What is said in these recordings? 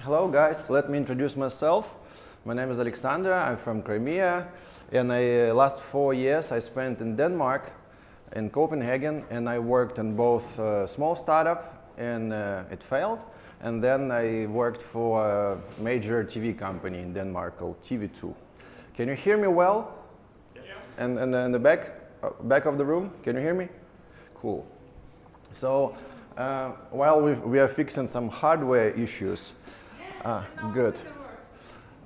Hello guys, let me introduce myself. My name is Alexander, I'm from Crimea, and last 4 years I spent in Denmark, in Copenhagen, and I worked in both small startup and it failed, and then I worked for a major TV company in Denmark called TV2. Can you hear me well? Yeah. And in the back of the room, can you hear me? Cool. So while we are fixing some hardware issues, good.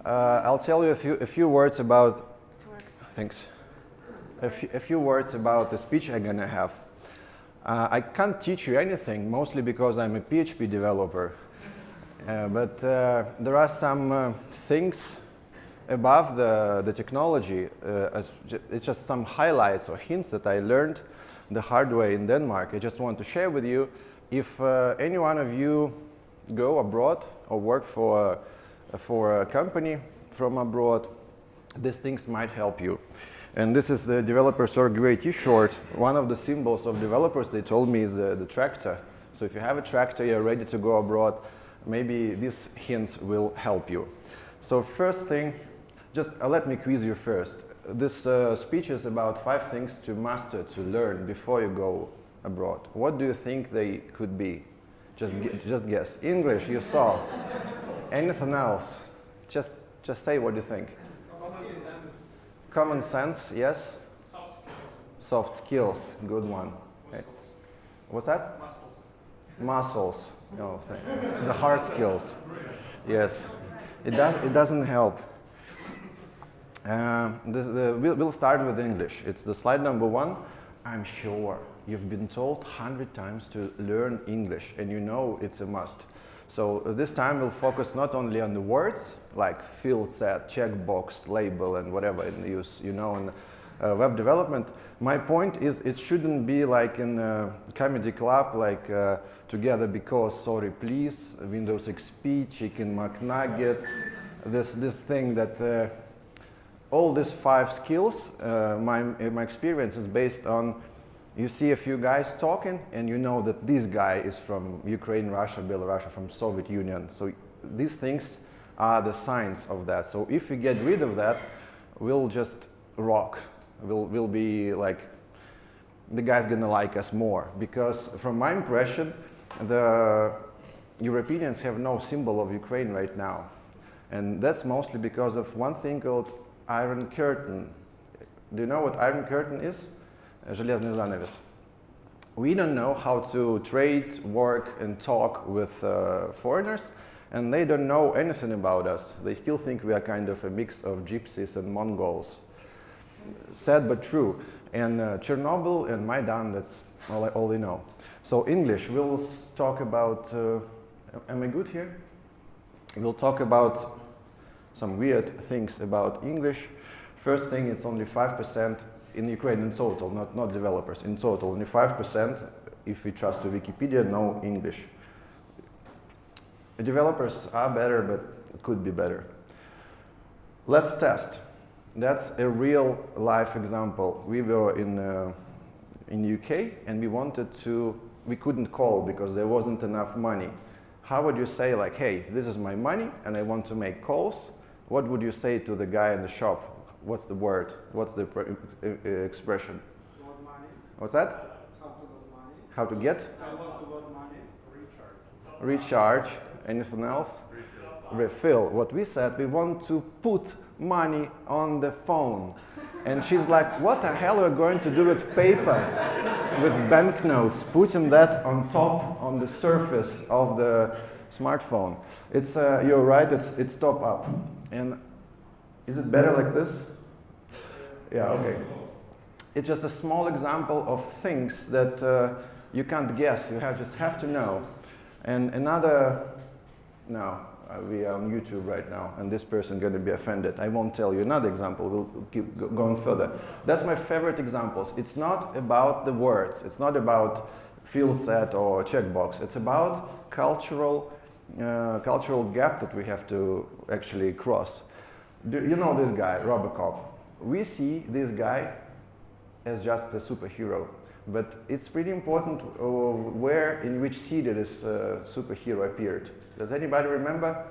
I'll tell you a few words about. Thanks. A few words about the speech I'm gonna have. I can't teach you anything, mostly because I'm a PHP developer. But there are some things above the technology. It's just some highlights or hints that I learned the hard way in Denmark. I just want to share with you. If any one of you go abroad or work for a company from abroad, these things might help you. And this is the developers or gray t-shirt. One of the symbols of developers, they told me, is the tractor. So if you have a tractor, you're ready to go abroad, maybe these hints will help you. So first thing, just let me quiz you first. This speech is about 5 things to master, to learn before you go abroad. What do you think they could be? Just guess. English, you saw. Anything else? Just say what you think. Common sense, yes? Soft skills, good one. Okay. What's that? Muscles. No, the hard skills. Yes. It doesn't help. We'll start with English. It's the slide number 1. I'm sure you've been told 100 times to learn English, and you know it's a must. So this time we'll focus not only on the words, like field set, checkbox, label, and whatever you know in web development. My point is it shouldn't be like in a comedy club, like together because, sorry, please, Windows XP, chicken McNuggets, this thing that all these 5 skills, my experience is based on, you see a few guys talking and you know that this guy is from Ukraine, Russia, Belarus, from Soviet Union. So these things are the signs of that. So if we get rid of that, we'll just rock. We'll be like, the guy's gonna like us more. Because from my impression, the Europeans have no symbol of Ukraine right now. And that's mostly because of one thing called Iron Curtain. Do you know what Iron Curtain is? Железный занавес. We don't know how to trade, work, and talk with foreigners, and they don't know anything about us. They still think we are kind of a mix of gypsies and Mongols. Sad but true. And Chernobyl and Maidan, that's all they know. So English, we'll talk about, am I good here? We'll talk about some weird things about English. First thing, it's only 5% in Ukraine in total, not developers, in total. Only 5%, if we trust to Wikipedia, know English. Developers are better, but it could be better. Let's test. That's a real life example. We were in UK and we couldn't call because there wasn't enough money. How would you say like, hey, this is my money and I want to make calls? What would you say to the guy in the shop? What's the word? What's the expression? Want money. What's that? How to get money. How to get? I want to get money. Recharge. Anything else? Refill. What we said, we want to put money on the phone. And she's like, what the hell are we going to do with paper? With banknotes, putting that on top, on the surface of the smartphone. It's, you're right, it's top up. And is it better like this? Yeah, okay. It's just a small example of things that you can't guess, you just have to know. And another, no, we are on YouTube right now, and this person is going to be offended. I won't tell you another example, we'll keep going further. That's my favorite examples. It's not about the words, it's not about field set or checkbox, it's about cultural gap that we have to actually cross. You know this guy, Robocop. We see this guy as just a superhero, but it's pretty important in which city this superhero appeared. Does anybody remember?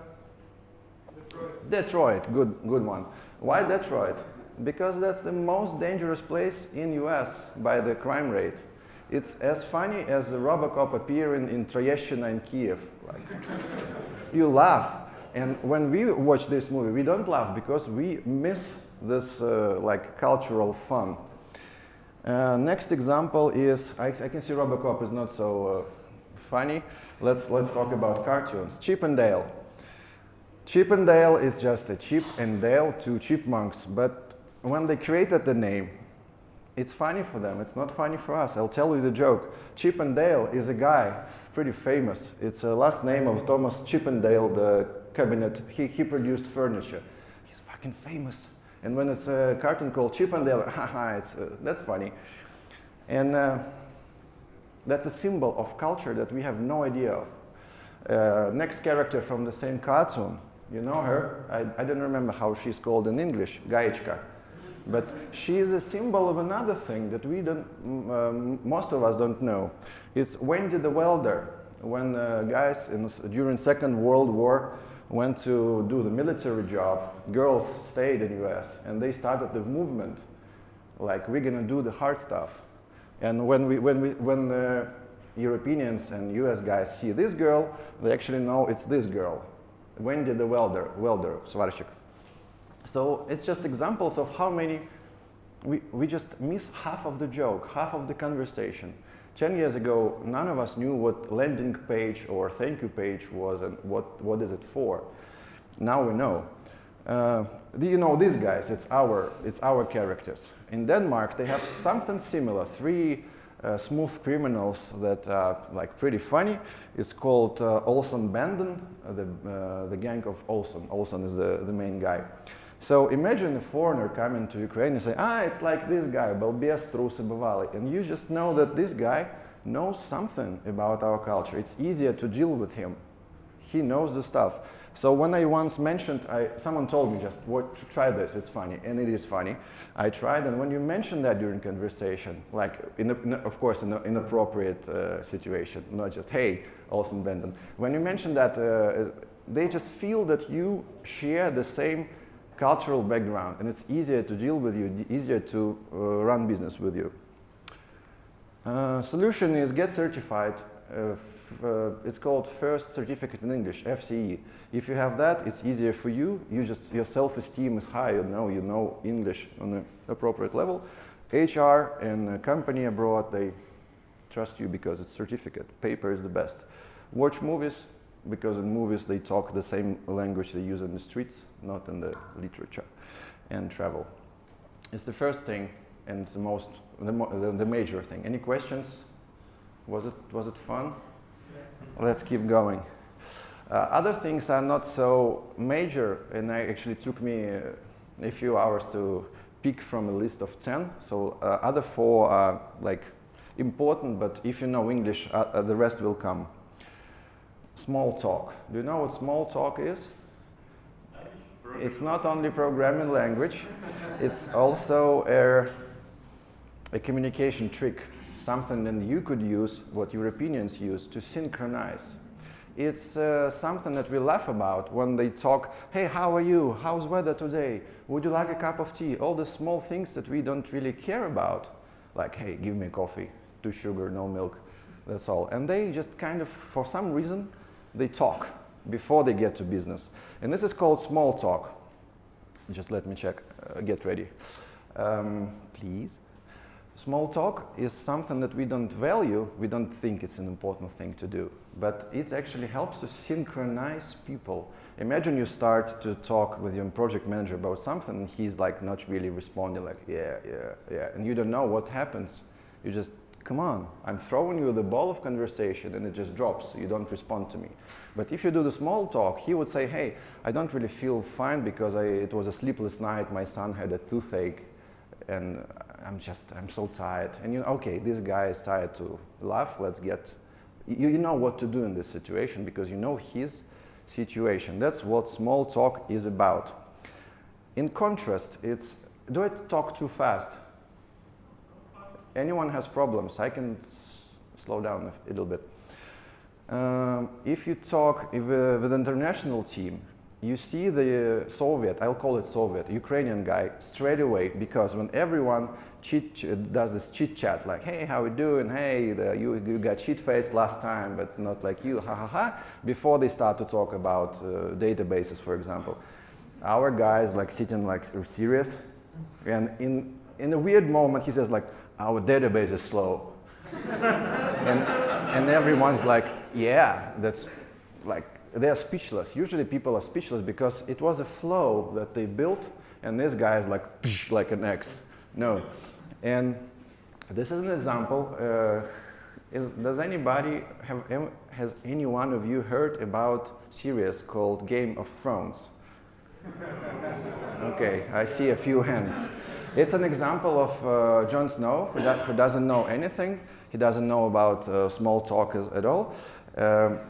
Detroit, good one. Why Detroit? Because that's the most dangerous place in US by the crime rate. It's as funny as the Robocop appearing in Tryeshina and Kiev. Like, you laugh. And when we watch this movie, we don't laugh because we miss this like cultural fun. Next example is, I can see Robocop is not so funny. Let's talk about cartoons. Chip and Dale. Chip and Dale is just a Chip and Dale, two chipmunks, but when they created the name, it's funny for them, it's not funny for us. I'll tell you the joke. Chip and Dale is a guy, pretty famous. It's a last name of Thomas Chippendale, the cabinet. He produced furniture. He's fucking famous. And when it's a cartoon called Chip and Dale, haha, that's funny. And that's a symbol of culture that we have no idea of. Next character from the same cartoon, you know her? I don't remember how she's called in English, Gaichka. But she is a symbol of another thing that we don't, most of us don't know. It's Wendy the welder. When guys during Second World War went to do the military job, girls stayed in US and they started the movement, like we're gonna do the hard stuff. And when the Europeans and US guys see this girl, they actually know it's this girl, Wendy the welder, Svarchik. So it's just examples of how many, we just miss half of the joke, half of the conversation. 10 years ago, none of us knew what landing page or thank you page was and what is it for. Now we know. You know these guys, it's our characters. In Denmark, they have something similar, three smooth criminals that are like pretty funny. It's called Olsen Banden, the gang of Olsen. Olsen is the main guy. So imagine a foreigner coming to Ukraine and say, it's like this guy, Balbes Trusi Bavali. And you just know that this guy knows something about our culture. It's easier to deal with him. He knows the stuff. So when I once mentioned, someone told me just, try this, it's funny. And it is funny. I tried, and when you mention that during conversation, like, of course, in an inappropriate situation, not just, hey, Olsen Benden. When you mention that, they just feel that you share the same cultural background, and it's easier to deal with you, easier to run business with you. Solution is get certified. It's called First Certificate in English, FCE. If you have that, it's easier for you. Your self-esteem is high. You know English on an appropriate level. HR and a company abroad, they trust you because it's certificate. Paper is the best. Watch movies, because in movies they talk the same language they use in the streets, not in the literature. And travel. It's the first thing, and it's the major thing. Any questions? Was it fun? Yeah. Let's keep going. Other things are not so major, and it actually took me a few hours to pick from a list of 10. So other 4 are like important, but if you know English, the rest will come. Small talk. Do you know what small talk is? It's not only programming language, it's also a communication trick, something that you could use, what Europeans use, to synchronize. It's something that we laugh about when they talk, hey, how are you? How's weather today? Would you like a cup of tea? All the small things that we don't really care about, like, hey, give me coffee, 2 sugar, no milk, that's all. And they just kind of, for some reason, they talk before they get to business. And this is called small talk. Just let me check, get ready. Please. Small talk is something that we don't value, we don't think it's an important thing to do, but it actually helps to synchronize people. Imagine you start to talk with your project manager about something and he's like not really responding, like, yeah, and you don't know what happens. You just, come on, I'm throwing you the ball of conversation and it just drops, you don't respond to me. But if you do the small talk, he would say, hey, I don't really feel fine because it was a sleepless night, my son had a toothache, and I'm so tired. And you know, okay, this guy is tired to laugh, let's get, you know what to do in this situation because you know his situation. That's what small talk is about. In contrast, it's, do I talk too fast? Anyone has problems, I can slow down a little bit. If you talk with an international team, you see the Soviet, I'll call it Soviet, Ukrainian guy straight away, because when everyone does this chit chat, like, hey, how we doing? Hey, you got shit faced last time, but not like you, ha ha ha, before they start to talk about databases, for example. Our guys like sitting like serious, and in a weird moment he says like, our database is slow. and everyone's like, yeah, that's like, they're speechless. Usually people are speechless because it was a flow that they built, and this guy is like an X. No. And this is an example. Does anybody has any one of you heard about series called Game of Thrones? Okay, I see a few hands. It's an example of Jon Snow, who doesn't know anything. He doesn't know about small talk at all.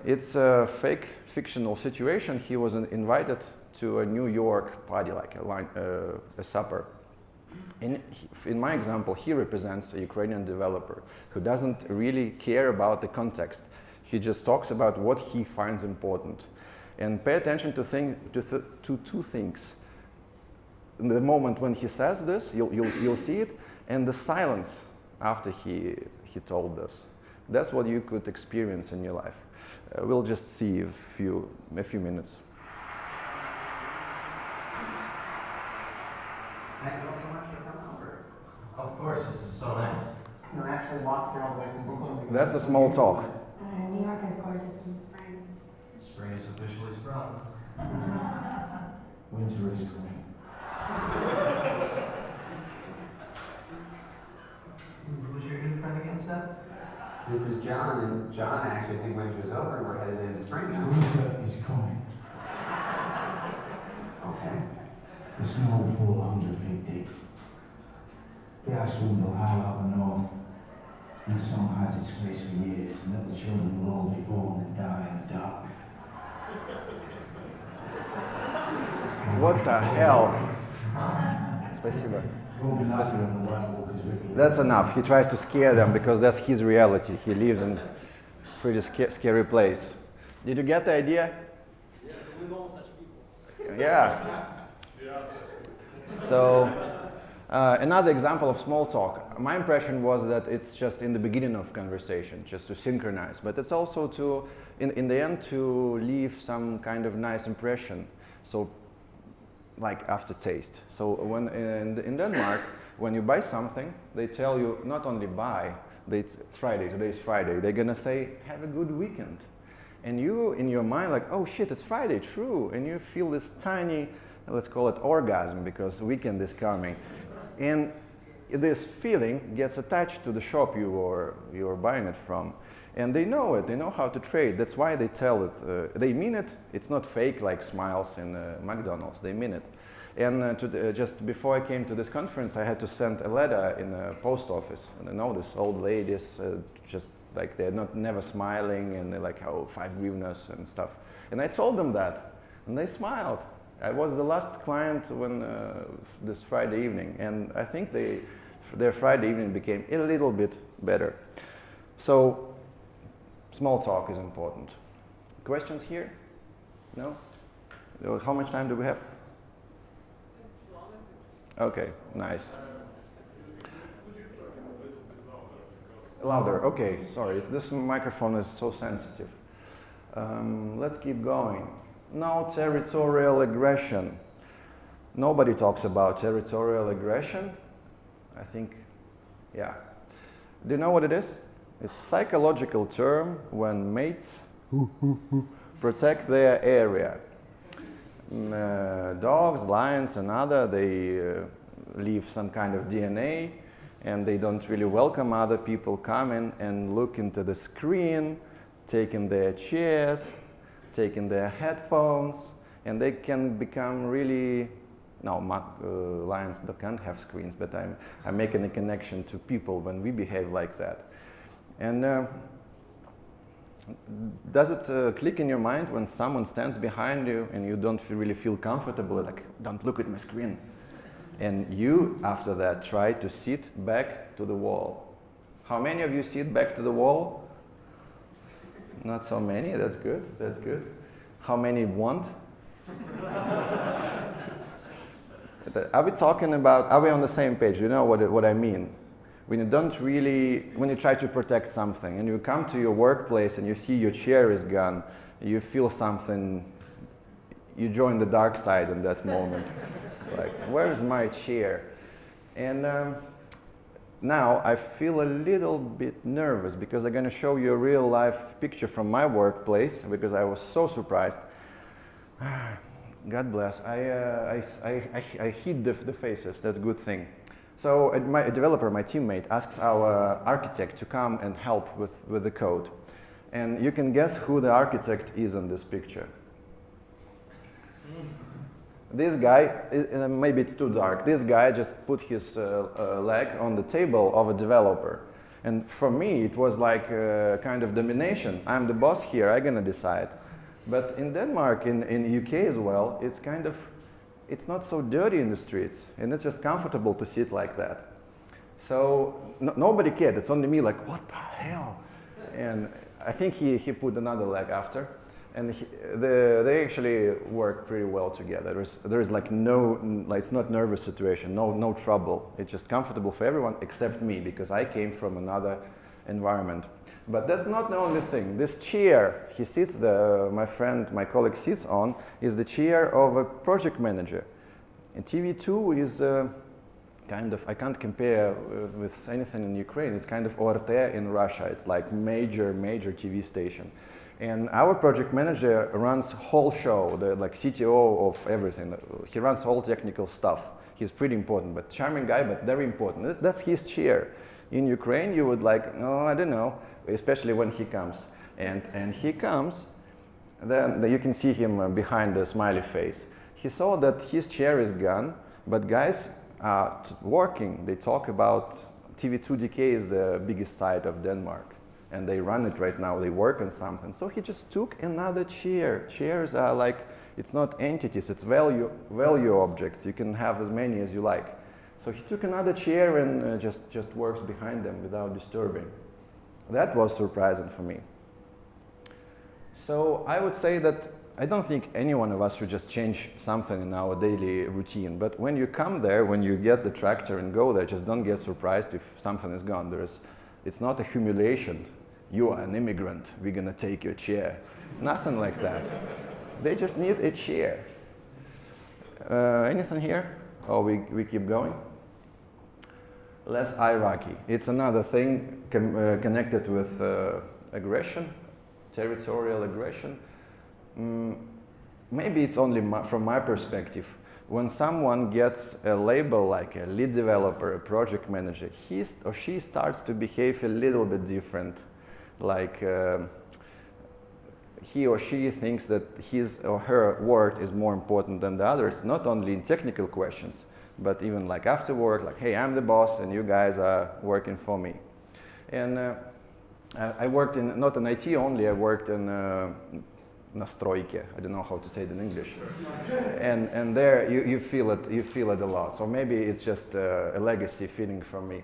It's a fake fictional situation. He was invited to a New York party, like a supper. In my example, he represents a Ukrainian developer who doesn't really care about the context. He just talks about what he finds important. And pay attention to two things. In the moment when he says this, you'll see it, and the silence after he told this. That's what you could experience in your life. We'll just see a few minutes. Thank you all so much for coming over. Of course, this is so nice. You know, I actually walked here all the way from Brooklyn. because That's the it's so small beautiful. talk. New York is gorgeous in spring. Spring is officially sprung. Winter is coming. Who's your new friend again, Seth? This is John, and John actually think winter's over and we're headed into spring now. Winter is coming. Okay. The snow will fall 100 feet deep. The ice wind will howl out the north. And the snow hides its face for years, and little children will all be born and die in the dark. What the hell? Spasibo. We'll be laughing on the White Walkers with That's enough. He tries to scare them because that's his reality. He lives in a pretty scary place. Did you get the idea? Yes, we know such people. Yeah. So, another example of small talk. My impression was that it's just in the beginning of conversation, just to synchronize, but it's also to, in the end, to leave some kind of nice impression. So, like aftertaste. So when in Denmark, when you buy something, they tell you not only buy, it's Friday, today's Friday, they're gonna say, have a good weekend. And you, in your mind, like, oh shit, it's Friday, true. And you feel this tiny, let's call it orgasm, because weekend is coming. And this feeling gets attached to the shop you're buying it from. And they know it, they know how to trade. That's why they tell it. They mean it. It's not fake like smiles in McDonald's, they mean it. And just before I came to this conference, I had to send a letter in a post office. And I know this old ladies, just like they're never smiling, and they're like, oh, 5 hryvnias and stuff. And I told them that, and they smiled. I was the last client when this Friday evening, and I think their Friday evening became a little bit better. So, small talk is important. Questions here? No? How much time do we have? Okay, nice. Louder, okay, sorry, this microphone is so sensitive. Let's keep going. Now, territorial aggression. Nobody talks about territorial aggression. I think, yeah. Do you know what it is? It's a psychological term when mates protect their area. Dogs, lions and other, they leave some kind of DNA, and they don't really welcome other people coming and look into the screen, taking their chairs, taking their headphones, and they can become really, no, lions can't have screens, but I'm making a connection to people when we behave like that. And does it click in your mind when someone stands behind you and you don't really feel comfortable, like, don't look at my screen? And you, after that, try to sit back to the wall. How many of you sit back to the wall? Not so many, that's good, that's good. How many want? Are we talking about, are we on the same page? You know what I mean? When you don't really, when you try to protect something and you come to your workplace and you see your chair is gone, you feel something, you join the dark side in that moment. Like, where is my chair? And now I feel a little bit nervous because I'm going to show you a real life picture from my workplace because I was so surprised. God bless. I hid the faces. That's a good thing. So a developer, my teammate, asks our architect to come and help with the code. And you can guess who the architect is in this picture. This guy, maybe it's too dark, this guy just put his leg on the table of a developer. And for me, it was like a kind of domination. I'm the boss here, I'm gonna decide. But in Denmark, in UK as well, it's kind of, it's not so dirty in the streets, and it's just comfortable to sit like that. So nobody cared, it's only me like, what the hell? And I think he put another leg after. And they actually work pretty well together. There is like it's not nervous situation, no trouble. It's just comfortable for everyone except me because I came from another environment. But that's not the only thing. This chair he sits, my colleague sits on, is the chair of a project manager. And TV2 is kind of, I can't compare with anything in Ukraine. It's kind of ORT in Russia. It's like major TV station. And our project manager runs whole show, the like CTO of everything. He runs whole technical stuff. He's pretty important, but charming guy, but very important. That's his chair. In Ukraine, you would like, oh, I don't know, especially when he comes. And he comes, then you can see him behind the smiley face. He saw that his chair is gone, but guys are working. They talk about TV2DK is the biggest site of Denmark. And they run it right now, they work on something. So he just took another chair. Chairs are like, it's not entities, it's value objects. You can have as many as you like. So he took another chair and just works behind them without disturbing. That was surprising for me. So I would say that I don't think any one of us should just change something in our daily routine. But when you come there, when you get the tractor and go there, just don't get surprised if something is gone. It's not a humiliation. You are an immigrant, we're gonna take your chair. Nothing like that. They just need a chair. Anything here? Oh, we keep going? Less hierarchy. It's another thing connected with aggression, territorial aggression. Maybe it's only from my perspective. When someone gets a label like a lead developer, a project manager, he or she starts to behave a little bit different. Like he or she thinks that his or her word is more important than the others, not only in technical questions, but even like after work, like, hey, I'm the boss and you guys are working for me. And I worked in, not in IT only, I worked in настройки. I don't know how to say it in English. And there you feel it a lot. So maybe it's just a legacy feeling from me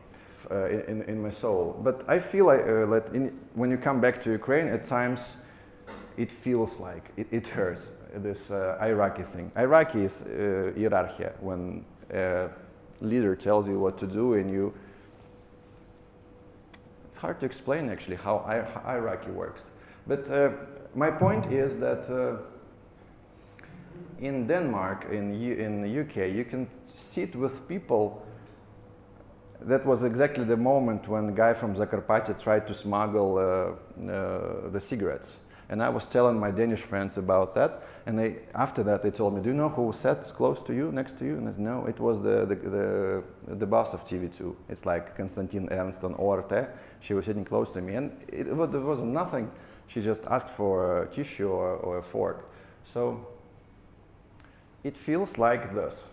in my soul. But I feel like when you come back to Ukraine, at times it feels like it hurts. This hierarchy thing. Hierarchy is hierarchy. When a leader tells you what to do and you. It's hard to explain actually how hierarchy works. But my point is that in Denmark, in the UK, you can sit with people. That was exactly the moment when the guy from Zakarpattia tried to smuggle the cigarettes. And I was telling my Danish friends about that. And after that, they told me, do you know who sat close to you, next to you? And I said, no, it was the boss of TV2. It's like Konstantin Ernst on ORT. She was sitting close to me. And there was nothing. She just asked for a tissue or a fork. So it feels like this.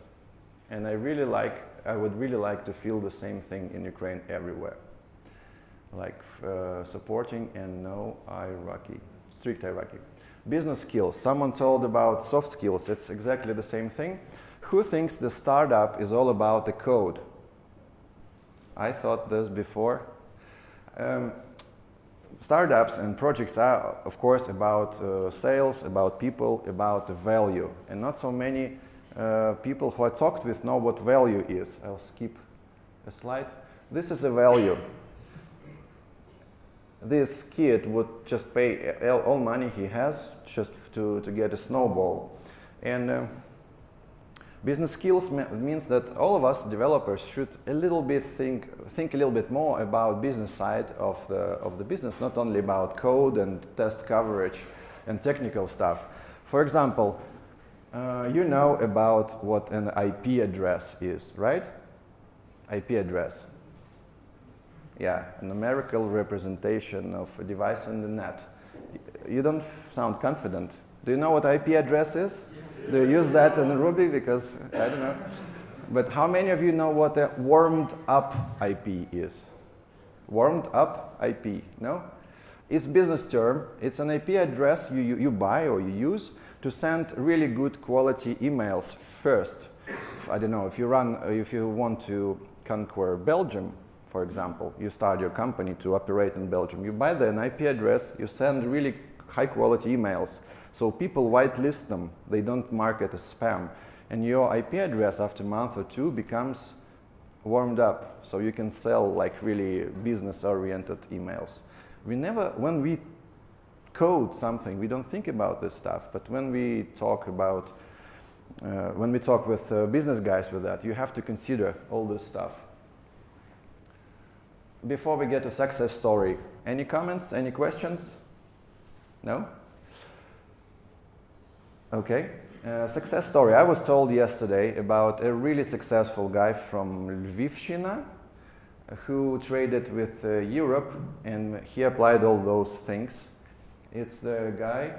And I would really like to feel the same thing in Ukraine everywhere. Like supporting and no hierarchy, strict hierarchy. Business skills, someone told about soft skills, it's exactly the same thing. Who thinks the startup is all about the code? I thought this before. startups and projects are, of course, about sales, about people, about value. And not so many people who I talked with know what value is. I'll skip a slide. This is a value. This kid would just pay all money he has just to get a snowball. And business skills means that all of us developers should a little bit think a little bit more about business side of the business, not only about code and test coverage and technical stuff. For example, you know about what an IP address is, right? IP address. Yeah, a numerical representation of a device in the net. You don't sound confident. Do you know what IP address is? Yes. Do you use that in Ruby? Because I don't know. But how many of you know what a warmed up IP is? Warmed up IP, no? It's a business term. It's an IP address you buy or you use to send really good quality emails first. I don't know, if you want to conquer Belgium, for example, you start your company to operate in Belgium. You buy an IP address, you send really high quality emails. So people whitelist them, they don't mark it as spam. And your IP address after a month or two becomes warmed up. So you can sell like really business oriented emails. When we code something, we don't think about this stuff. But when we talk with business guys with that, you have to consider all this stuff. Before we get to success story, any comments, any questions? No? Okay. Success story. I was told yesterday about a really successful guy from Lviv who traded with Europe, and he applied all those things. It's the guy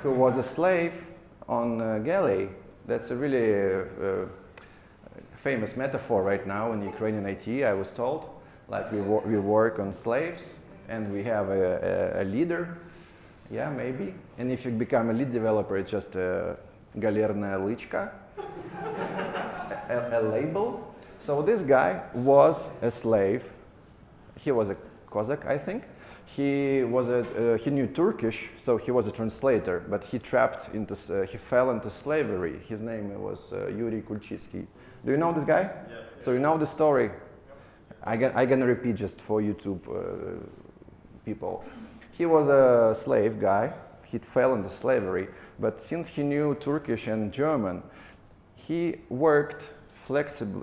who was a slave on galley. That's a really famous metaphor right now in Ukrainian IT, I was told. Like we work on slaves and we have a leader. Yeah, maybe. And if you become a lead developer, it's just a galerная лычка, a label. So this guy was a slave. He was a Cossack, I think. He knew Turkish, so he was a translator, but he fell into slavery. His name was Yuri Kulchitsky. Do you know this guy? Yeah. So you know the story. I'm gonna repeat just for YouTube people. He was a slave guy. He fell into slavery, but since he knew Turkish and German, he worked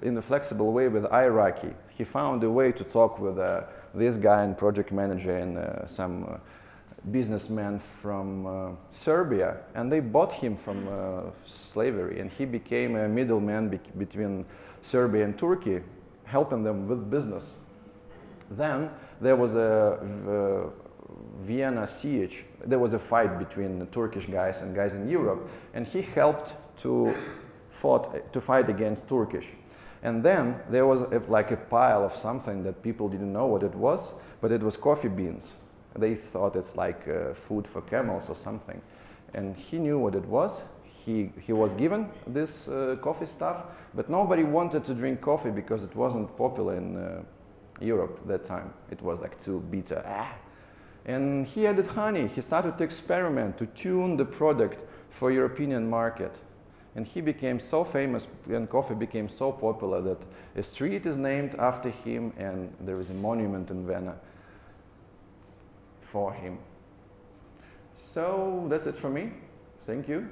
in a flexible way with Iraqi. He found a way to talk with this guy and project manager and some businessman from Serbia, and they bought him from slavery, and he became a middleman between Serbia and Turkey, helping them with business. Then there was a Vienna siege. There was a fight between the Turkish guys and guys in Europe, and he helped to fight against Turkish. And then there was like a pile of something that people didn't know what it was, but it was coffee beans. They thought it's like food for camels or something. And he knew what it was. He was given this coffee stuff, but nobody wanted to drink coffee because it wasn't popular in Europe at that time. It was like too bitter. And he added honey. He started to experiment, to tune the product for European market. And he became so famous, and coffee became so popular that a street is named after him, and there is a monument in Vienna for him. So that's it for me. Thank you.